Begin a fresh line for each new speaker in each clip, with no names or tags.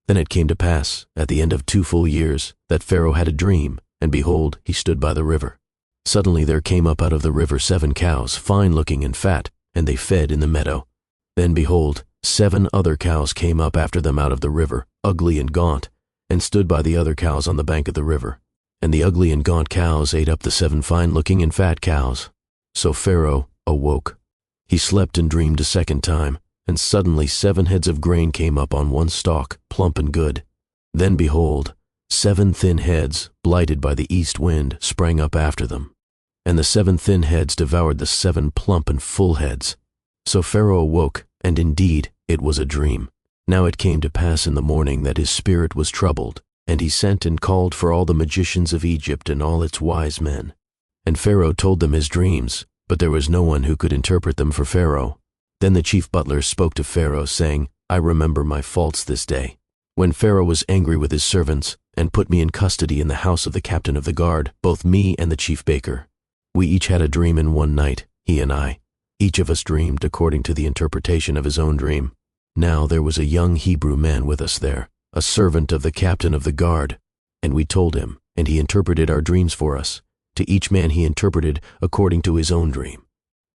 Then it came to pass, at the end of 2 full years, that Pharaoh had a dream, and behold, he stood by the river. Suddenly there came up out of the river 7 cows, fine-looking and fat, and they fed in the meadow. Then behold, 7 other cows came up after them out of the river, ugly and gaunt, and stood by the other cows on the bank of the river. And the ugly and gaunt cows ate up the 7 fine-looking and fat cows. So Pharaoh awoke. He slept and dreamed a second time, and suddenly 7 heads of grain came up on one stalk, plump and good. Then behold, 7 thin heads, blighted by the east wind, sprang up after them. And the 7 thin heads devoured the 7 plump and full heads. So Pharaoh awoke, and indeed it was a dream. Now it came to pass in the morning that his spirit was troubled, and he sent and called for all the magicians of Egypt and all its wise men. And Pharaoh told them his dreams, but there was no one who could interpret them for Pharaoh. Then the chief butler spoke to Pharaoh, saying, I remember my faults this day. When Pharaoh was angry with his servants, and put me in custody in the house of the captain of the guard, both me and the chief baker. We each had a dream in one night, he and I. Each of us dreamed according to the interpretation of his own dream. Now there was a young Hebrew man with us there, a servant of the captain of the guard, and we told him, and he interpreted our dreams for us. To each man he interpreted according to his own dream.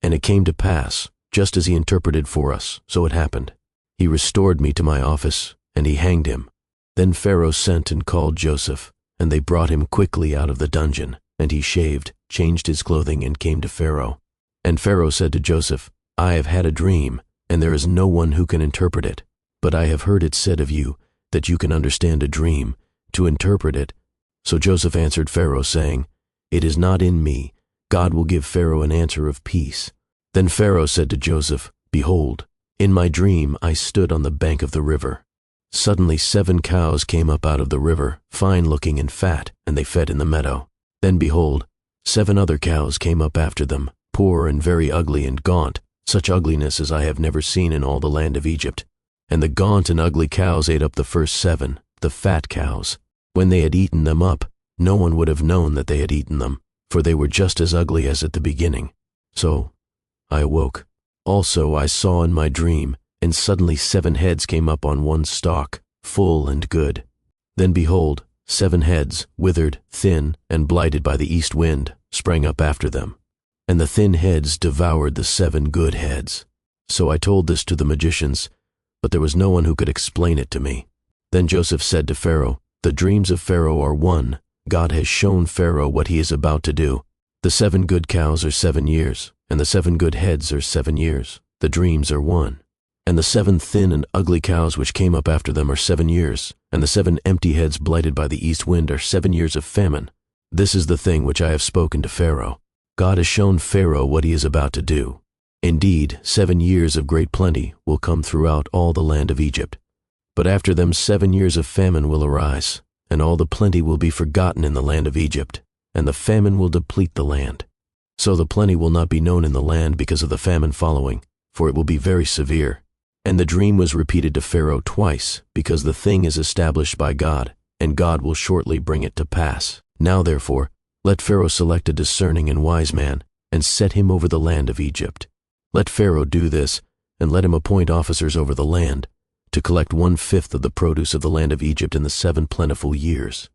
And it came to pass, just as he interpreted for us, so it happened. He restored me to my office, and he hanged him. Then Pharaoh sent and called Joseph, and they brought him quickly out of the dungeon, and he shaved, changed his clothing, and came to Pharaoh. And Pharaoh said to Joseph, I have had a dream, and there is no one who can interpret it. But I have heard it said of you, that you can understand a dream, to interpret it. So Joseph answered Pharaoh, saying, It is not in me. God will give Pharaoh an answer of peace. Then Pharaoh said to Joseph, Behold, in my dream I stood on the bank of the river. Suddenly 7 cows came up out of the river, fine-looking and fat, and they fed in the meadow. Then behold, 7 other cows came up after them, poor and very ugly and gaunt, such ugliness as I have never seen in all the land of Egypt. And the gaunt and ugly cows ate up the first 7, the fat cows. When they had eaten them up, no one would have known that they had eaten them, for they were just as ugly as at the beginning. So I awoke. Also I saw in my dream, and suddenly 7 heads came up on one stalk, full and good. Then behold, 7 heads, withered, thin, and blighted by the east wind, sprang up after them. And the thin heads devoured the 7 good heads. So I told this to the magicians, but there was no one who could explain it to me. Then Joseph said to Pharaoh, The dreams of Pharaoh are one. God has shown Pharaoh what he is about to do. The 7 good cows are 7 years, and the 7 good heads are 7 years. The dreams are one. And the 7 thin and ugly cows which came up after them are 7 years, and the 7 empty heads blighted by the east wind are 7 years of famine. This is the thing which I have spoken to Pharaoh. God has shown Pharaoh what he is about to do. Indeed, 7 years of great plenty will come throughout all the land of Egypt. But after them 7 years of famine will arise, and all the plenty will be forgotten in the land of Egypt, and the famine will deplete the land. So the plenty will not be known in the land because of the famine following, for it will be very severe. And the dream was repeated to Pharaoh twice, because the thing is established by God, and God will shortly bring it to pass. Now therefore, let Pharaoh select a discerning and wise man, and set him over the land of Egypt. Let Pharaoh do this, and let him appoint officers over the land, to collect 1/5 of the produce of the land of Egypt in the 7 plentiful years.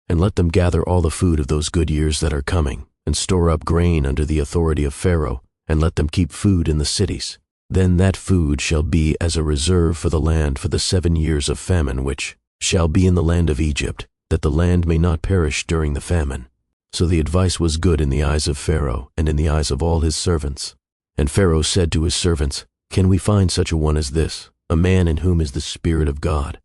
And let them gather all the food of those good years that are coming, and store up grain under the authority of Pharaoh, and let them keep food in the cities. Then that food shall be as a reserve for the land for the 7 years of famine which shall be in the land of Egypt, that the land may not perish during the famine. So the advice was good in the eyes of Pharaoh and in the eyes of all his servants. And Pharaoh said to his servants, Can we find such a one as this, a man in whom is the Spirit of God?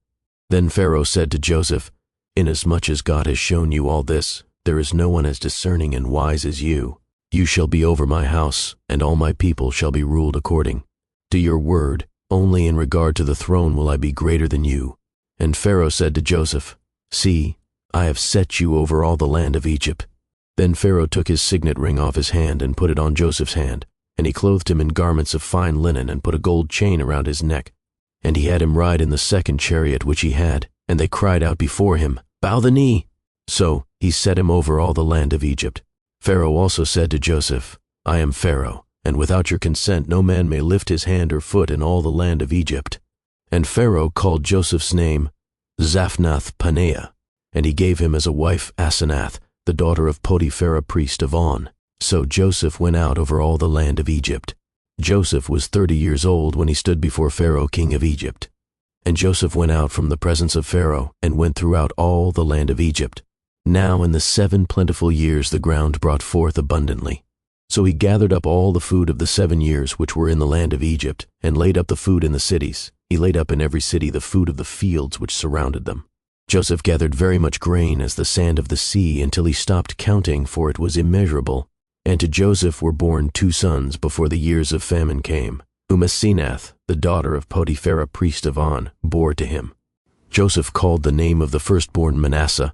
Then Pharaoh said to Joseph, Inasmuch as God has shown you all this, there is no one as discerning and wise as you. You shall be over my house, and all my people shall be ruled according to your word. Only in regard to the throne will I be greater than you. And Pharaoh said to Joseph, See, I have set you over all the land of Egypt. Then Pharaoh took his signet ring off his hand and put it on Joseph's hand, and he clothed him in garments of fine linen and put a gold chain around his neck. And he had him ride in the 2nd chariot which he had, and they cried out before him, Bow the knee! So he set him over all the land of Egypt. Pharaoh also said to Joseph, I am Pharaoh, and without your consent no man may lift his hand or foot in all the land of Egypt. And Pharaoh called Joseph's name Zaphnath-Paneah, and he gave him as a wife Asenath, the daughter of Pharaoh priest of On. So Joseph went out over all the land of Egypt. Joseph was 30 years old when he stood before Pharaoh king of Egypt. And Joseph went out from the presence of Pharaoh, and went throughout all the land of Egypt. Now in the 7 plentiful years the ground brought forth abundantly. So he gathered up all the food of the 7 years which were in the land of Egypt, and laid up the food in the cities. He laid up in every city the food of the fields which surrounded them. Joseph gathered very much grain as the sand of the sea, until he stopped counting, for it was immeasurable. And to Joseph were born 2 sons before the years of famine came, whom Asenath, the daughter of Pharaoh priest of On, bore to him. Joseph called the name of the firstborn Manasseh,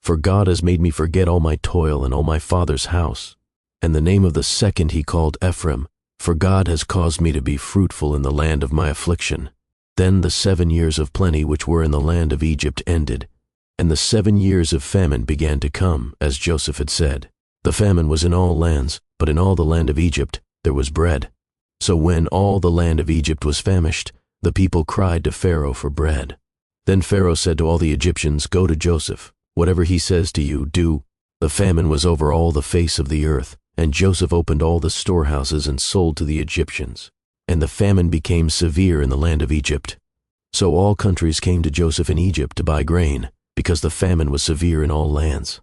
for God has made me forget all my toil and all my father's house. And the name of the second he called Ephraim, for God has caused me to be fruitful in the land of my affliction. Then the 7 years of plenty which were in the land of Egypt ended, and the 7 years of famine began to come, as Joseph had said. The famine was in all lands, but in all the land of Egypt there was bread. So when all the land of Egypt was famished, the people cried to Pharaoh for bread. Then Pharaoh said to all the Egyptians, "Go to Joseph. Whatever he says to you, do." The famine was over all the face of the earth, and Joseph opened all the storehouses and sold to the Egyptians. And the famine became severe in the land of Egypt. So all countries came to Joseph in Egypt to buy grain, because the famine was severe in all lands.